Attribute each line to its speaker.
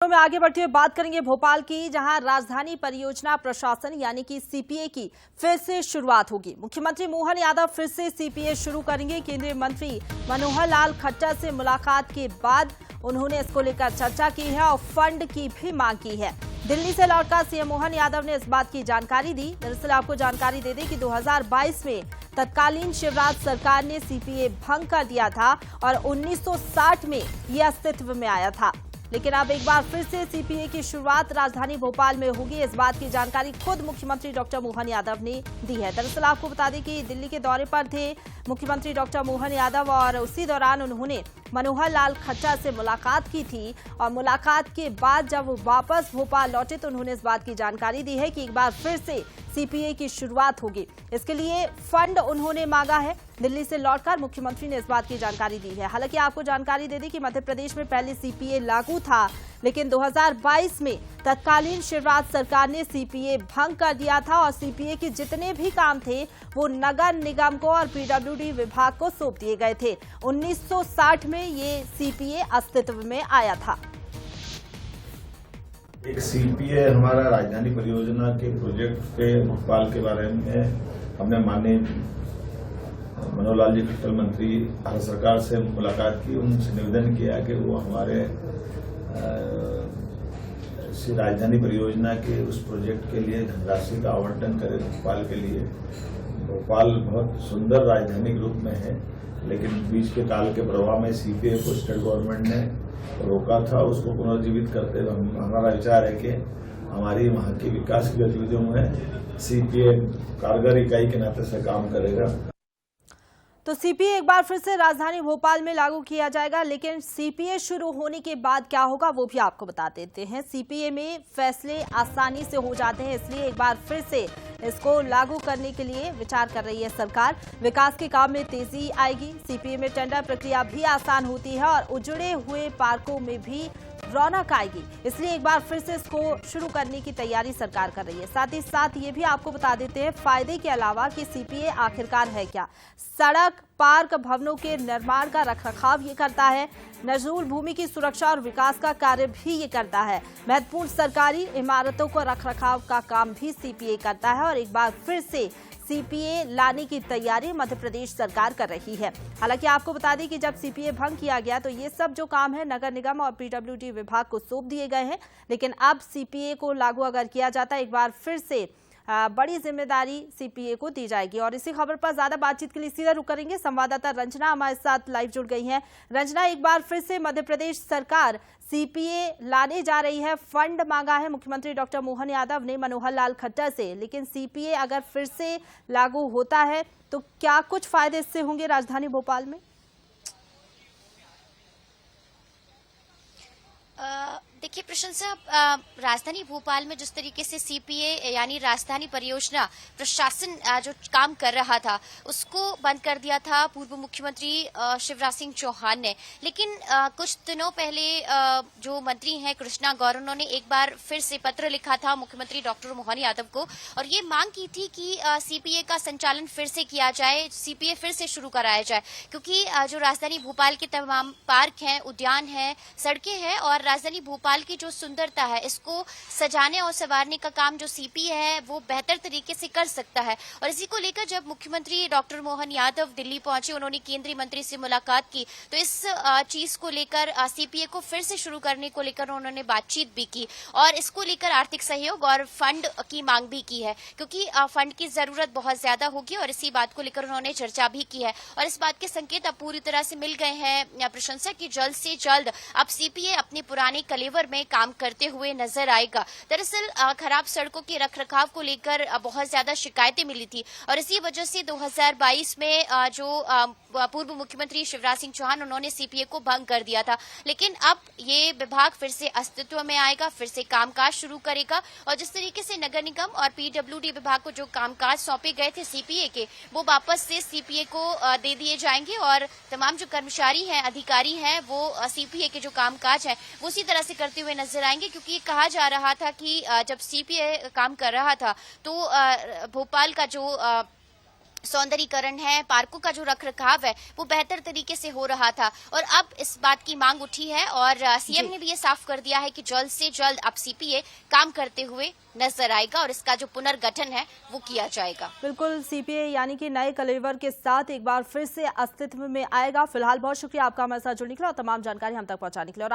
Speaker 1: में आगे बढ़ते हुए बात करेंगे भोपाल की, जहां राजधानी परियोजना प्रशासन यानी कि सीपीए की फिर से शुरुआत होगी। मुख्यमंत्री मोहन यादव फिर से सीपीए शुरू करेंगे। केंद्रीय मंत्री मनोहर लाल खट्टर से मुलाकात के बाद उन्होंने इसको लेकर चर्चा की है और फंड की भी मांग की है। दिल्ली से लौटकर सीएम मोहन यादव ने इस बात की जानकारी दी। दरअसल आपको जानकारी दे दें कि 2022 में तत्कालीन शिवराज सरकार ने सीपीए भंग कर दिया था और 1960 में यह अस्तित्व में आया था। लेकिन अब एक बार फिर से सीपीए की शुरुआत राजधानी भोपाल में होगी। इस बात की जानकारी खुद मुख्यमंत्री डॉक्टर मोहन यादव ने दी है। दरअसल आपको बता दें कि दिल्ली के दौरे पर थे मुख्यमंत्री डॉक्टर मोहन यादव और उसी दौरान उन्होंने मनोहर लाल खट्टर से मुलाकात की थी और मुलाकात के बाद जब वो वापस भोपाल लौटे तो उन्होंने इस बात की जानकारी दी है कि एक बार फिर से सीपीए की शुरुआत होगी। इसके लिए फंड उन्होंने मांगा है। दिल्ली से लौटकर मुख्यमंत्री ने इस बात की जानकारी दी है। हालांकि आपको जानकारी दे दी कि मध्य प्रदेश में पहले सीपीए लागू था, लेकिन 2022 में तत्कालीन शिवराज सरकार ने सीपीए भंग कर दिया था और सीपीए के जितने भी काम थे वो नगर निगम को और पीडब्ल्यूडी विभाग को सौंप दिए गए थे। 1960 में ये सीपीए अस्तित्व में आया था।
Speaker 2: एक सीपीए हमारा राजधानी परियोजना के प्रोजेक्ट पे भोपाल के बारे में हमने माननीय मनोहर लाल जी खट्टर मंत्री भारत सरकार से मुलाकात की। उनसे निवेदन किया कि वो हमारे राजधानी परियोजना के उस प्रोजेक्ट के लिए धनराशि का आवंटन करें भोपाल के लिए। भोपाल बहुत सुंदर राजधानी के रूप में है, लेकिन बीच के काल के प्रवाह में सीपीए को स्टेट गवर्नमेंट ने रोका था। उसको पुनर्जीवित करते हुए हमारा विचार है कि हमारी वहाँ की विकास की गतिविधियों में सीपीए कारगर इकाई के नाते से काम करेगा।
Speaker 1: तो सीपीए एक बार फिर से राजधानी भोपाल में लागू किया जाएगा, लेकिन सीपीए शुरू होने के बाद क्या होगा वो भी आपको बता देते हैं। सीपीए में फैसले आसानी से हो जाते हैं, इसलिए एक बार फिर से इसको लागू करने के लिए विचार कर रही है सरकार। विकास के काम में तेजी आएगी। सीपीए में टेंडर प्रक्रिया भी आसान होती है और उजड़े हुए पार्कों में भी रौनक आएगी, इसलिए एक बार फिर से इसको शुरू करने की तैयारी सरकार कर रही है। साथ ही साथ ये भी आपको बता देते हैं फायदे के अलावा कि सीपीए आखिरकार है क्या। सड़क, पार्क, भवनों के निर्माण का रखरखाव ये करता है। नजूल भूमि की सुरक्षा और विकास का कार्य भी ये करता है। महत्वपूर्ण सरकारी इमारतों को रखरखाव का काम भी सीपीए करता है और एक बार फिर से सीपीए लाने की तैयारी मध्य प्रदेश सरकार कर रही है। हालांकि आपको बता दें कि जब सीपीए भंग किया गया तो ये सब जो काम है नगर निगम और पीडब्ल्यूडी विभाग को सौंप दिए गए हैं, लेकिन अब सीपीए को लागू अगर किया जाता है एक बार फिर से बड़ी जिम्मेदारी सीपीए को दी जाएगी। और इसी खबर पर ज्यादा बातचीत के लिए सीधा रुक करेंगे। संवाददाता रंजना हमारे साथ लाइव जुड़ गई हैं। रंजना, एक बार फिर से मध्य प्रदेश सरकार सीपीए लाने जा रही है। फंड मांगा है मुख्यमंत्री डॉक्टर मोहन यादव ने मनोहर लाल खट्टर से, लेकिन सीपीए अगर फिर से लागू होता है तो क्या कुछ फायदे इससे होंगे राजधानी भोपाल में?
Speaker 3: देखिए प्रशंसा, राजधानी भोपाल में जिस तरीके से सीपीए यानी राजधानी परियोजना प्रशासन जो काम कर रहा था उसको बंद कर दिया था पूर्व मुख्यमंत्री शिवराज सिंह चौहान ने। लेकिन कुछ दिनों पहले जो मंत्री हैं कृष्णा गौर, उन्होंने एक बार फिर से पत्र लिखा था मुख्यमंत्री डॉक्टर मोहन यादव को और ये मांग की थी कि सीपीए का संचालन फिर से किया जाए, सीपीए फिर से शुरू कराया जाए, क्योंकि जो राजधानी भोपाल के तमाम पार्क हैं, उद्यान हैं, सड़कें हैं और राजधानी भोपाल की जो सुंदरता है इसको सजाने और संवारने का काम जो सीपीए है वो बेहतर तरीके से कर सकता है। और इसी को लेकर जब मुख्यमंत्री डॉक्टर मोहन यादव दिल्ली पहुंचे, उन्होंने केंद्रीय मंत्री से मुलाकात की, तो इस चीज को लेकर सीपीए को फिर से शुरू करने को लेकर उन्होंने बातचीत भी की और इसको लेकर आर्थिक सहयोग और फंड की मांग भी की है, क्योंकि फंड की जरूरत बहुत ज्यादा होगी और इसी बात को लेकर उन्होंने चर्चा भी की है। और इस बात के संकेत अब पूरी तरह से मिल गए हैं प्रशंसा की जल्द से जल्द अब सीपीए अपने पुराने कलेवर में काम करते हुए नजर आएगा। दरअसल खराब सड़कों के रखरखाव को लेकर बहुत ज्यादा शिकायतें मिली थी और इसी वजह से 2022 में जो पूर्व मुख्यमंत्री शिवराज सिंह चौहान उन्होंने सीपीए को भंग कर दिया था। लेकिन अब ये विभाग फिर से अस्तित्व में आएगा, फिर से कामकाज शुरू करेगा और जिस तरीके से नगर निगम और पीडब्ल्यूडी विभाग को जो कामकाज सौंपे गए थे सीपीए के, वो वापस से सीपीए को दे दिए जाएंगे और तमाम जो कर्मचारी हैं, अधिकारी हैं, वो सीपीए के जो कामकाज है वो उसी तरह से करते हुए नजर आएंगे। क्योंकि कहा जा रहा था कि जब सीपीए काम कर रहा था तो भोपाल का जो सौंदर्यीकरण है, पार्कों का जो रखरखाव है वो बेहतर तरीके से हो रहा था और अब इस बात की मांग उठी है और सीएम ने भी ये साफ कर दिया है कि जल्द से जल्द अब सीपीए काम करते हुए नजर आएगा और इसका जो पुनर्गठन है वो किया जाएगा।
Speaker 1: बिल्कुल, सीपीए यानी कि नए कलेवर के साथ एक बार फिर से अस्तित्व में आएगा। फिलहाल बहुत शुक्रिया आपका हमारे साथ जुड़ने के लिए और तमाम जानकारी हम तक पहुंचाने के लिए। और